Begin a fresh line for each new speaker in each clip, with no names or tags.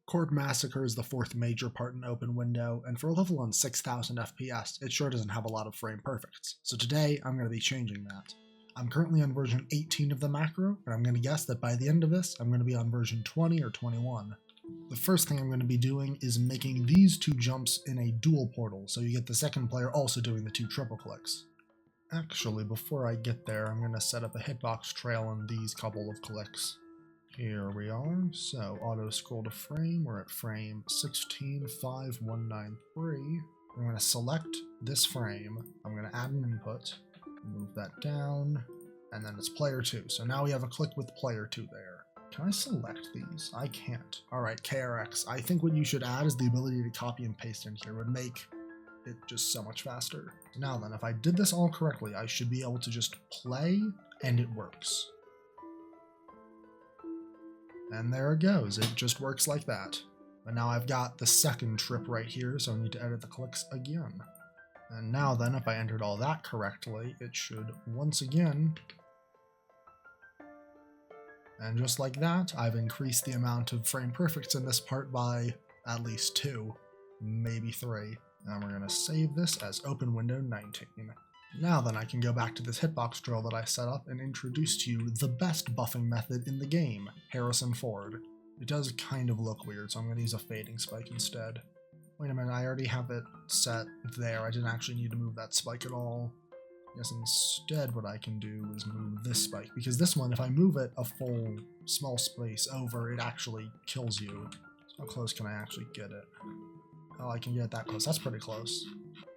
Chord Massacre is the fourth major part in Open Window, and for a level on 6000 FPS, it sure doesn't have a lot of frame perfects. So today, I'm going to be changing that. I'm currently on version 18 of the macro, and I'm going to guess that by the end of this, I'm going to be on version 20 or 21. The first thing I'm going to be doing is making these two jumps in a dual portal, so you get the second player also doing the two triple clicks. Actually, before I get there, I'm going to set up a hitbox trail in these couple of clicks. Here we are, so auto scroll to frame, we're at frame 165193. I'm going to select this frame, I'm going to add an input, move that down, and then it's player 2. So now we have a click with player 2 there. Can I select these? I can't. Alright, KRX. I think what you should add is the ability to copy and paste in here. It would make it just so much faster. Now then, if I did this all correctly, I should be able to just play, and it works. And there it goes, it just works like that. But now I've got the second trip right here, so I need to edit the clicks again. And now then, if I entered all that correctly, it should once again. And just like that, I've increased the amount of frame perfects in this part by at least 2, maybe 3. And we're going to save this as Open Window 19. Now then, I can go back to this hitbox drill that I set up and introduce to you the best buffing method in the game, Harrison Ford. It does kind of look weird, so I'm going to use a fading spike instead. Wait a minute, I already have it set there. I didn't actually need to move that spike at all. I guess instead what I can do is move this spike, because this one, if I move it a full small space over, it actually kills you. So how close can I actually get it? Oh, I can get it that close. That's pretty close.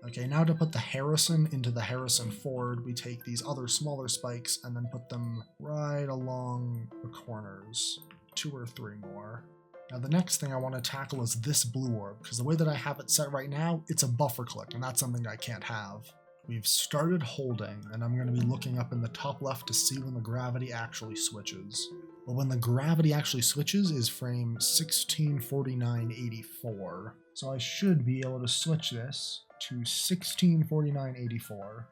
Okay, now to put the Harrison into the Harrison Ford, we take these other smaller spikes and then put them right along the corners. 2 or 3 more. Now the next thing I want to tackle is this blue orb, because the way that I have it set right now, it's a buffer click, and that's something I can't have. We've started holding, and I'm going to be looking up in the top left to see when the gravity actually switches. But when the gravity actually switches is frame 1649.84. So I should be able to switch this to 1649.84.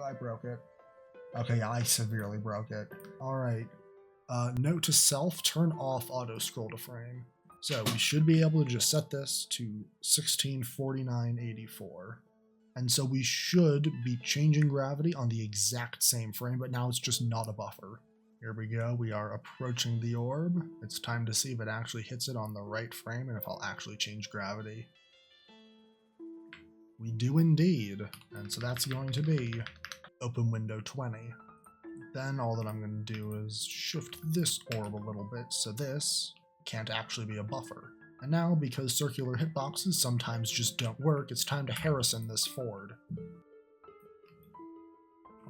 I broke it. Okay, yeah, I severely broke it. Alright. Note to self, turn off auto scroll to frame. So we should be able to just set this to 1649.84. And so we should be changing gravity on the exact same frame, but now it's just not a buffer. Here we go, we are approaching the orb. It's time to see if it actually hits it on the right frame and if I'll actually change gravity. We do indeed, and so that's going to be Open Window 20. Then all that I'm going to do is shift this orb a little bit so this can't actually be a buffer. And now, because circular hitboxes sometimes just don't work, it's time to Harrison this Ford.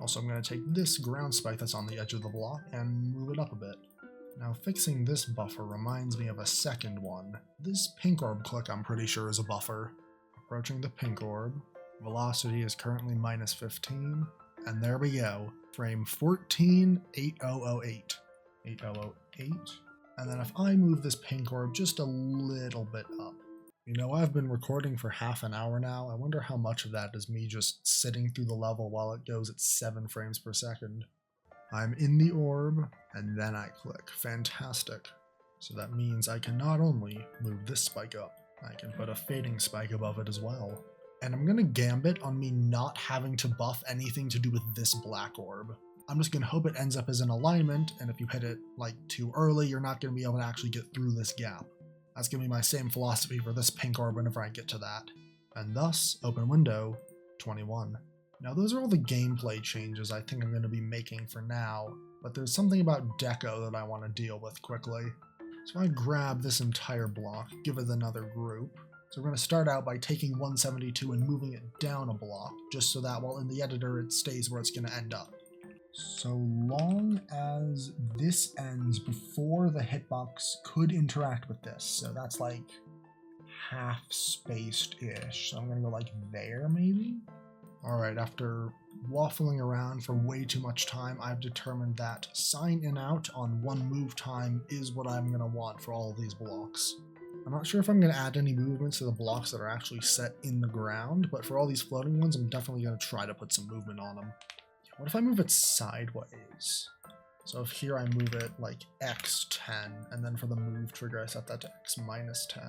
Also, I'm going to take this ground spike that's on the edge of the block and move it up a bit. Now, fixing this buffer reminds me of a second one. This pink orb click I'm pretty sure is a buffer. Approaching the pink orb. Velocity is currently minus 15. And there we go. Frame 14.8008. 8008. And then if I move this pink orb just a little bit up. You know, I've been recording for half an hour now. I wonder how much of that is me just sitting through the level while it goes at 7 frames per second. I'm in the orb, and then I click. Fantastic. So that means I can not only move this spike up, I can put a fading spike above it as well. And I'm gonna gambit on me not having to buff anything to do with this black orb. I'm just gonna hope it ends up as an alignment, and if you hit it like too early, you're not gonna be able to actually get through this gap. That's going to be my same philosophy for this pink orb whenever I get to that. And thus, Open Window 21. Now those are all the gameplay changes I think I'm going to be making for now, but there's something about deco that I want to deal with quickly. So I grab this entire block, give it another group. So we're going to start out by taking 172 and moving it down a block, just so that while in the editor it stays where it's going to end up. So long as this ends before the hitbox could interact with this. So that's like half spaced-ish. So I'm gonna go like there maybe? Alright, after waffling around for way too much time, I've determined that sign in out on 1 move time is what I'm gonna want for all of these blocks. I'm not sure if I'm gonna add any movements to the blocks that are actually set in the ground, but for all these floating ones, I'm definitely gonna try to put some movement on them. What if I move it sideways? So if here I move it like x10, and then for the move trigger I set that to x minus 10,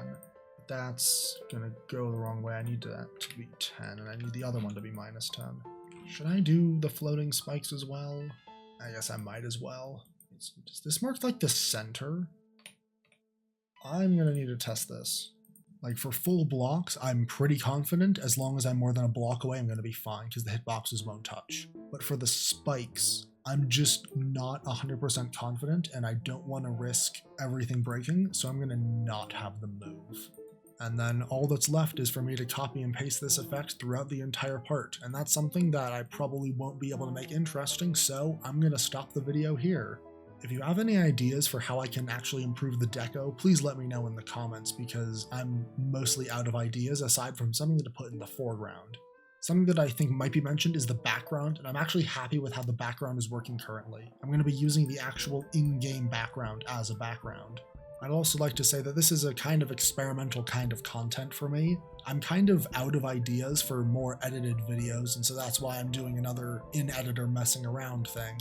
that's gonna go the wrong way. I need that to be 10, and I need the other one to be minus 10. Should I do the floating spikes as well? I guess I might as well. Does this mark like the center? I'm gonna need to test this. Like for full blocks, I'm pretty confident as long as I'm more than a block away, I'm gonna be fine because the hitboxes won't touch. But for the spikes, I'm just not 100% confident and I don't want to risk everything breaking, so I'm gonna not have them move. And then all that's left is for me to copy and paste this effect throughout the entire part, and that's something that I probably won't be able to make interesting, so I'm gonna stop the video here. If you have any ideas for how I can actually improve the deco, please let me know in the comments because I'm mostly out of ideas aside from something to put in the foreground. Something that I think might be mentioned is the background, and I'm actually happy with how the background is working currently. I'm going to be using the actual in-game background as a background. I'd also like to say that this is a kind of experimental kind of content for me. I'm kind of out of ideas for more edited videos, and so that's why I'm doing another in-editor messing around thing.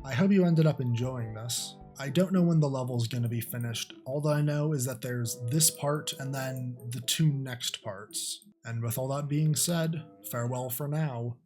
I hope you ended up enjoying this. I don't know when the level's going to be finished. All that I know is that there's this part and then the two next parts. And with all that being said, farewell for now.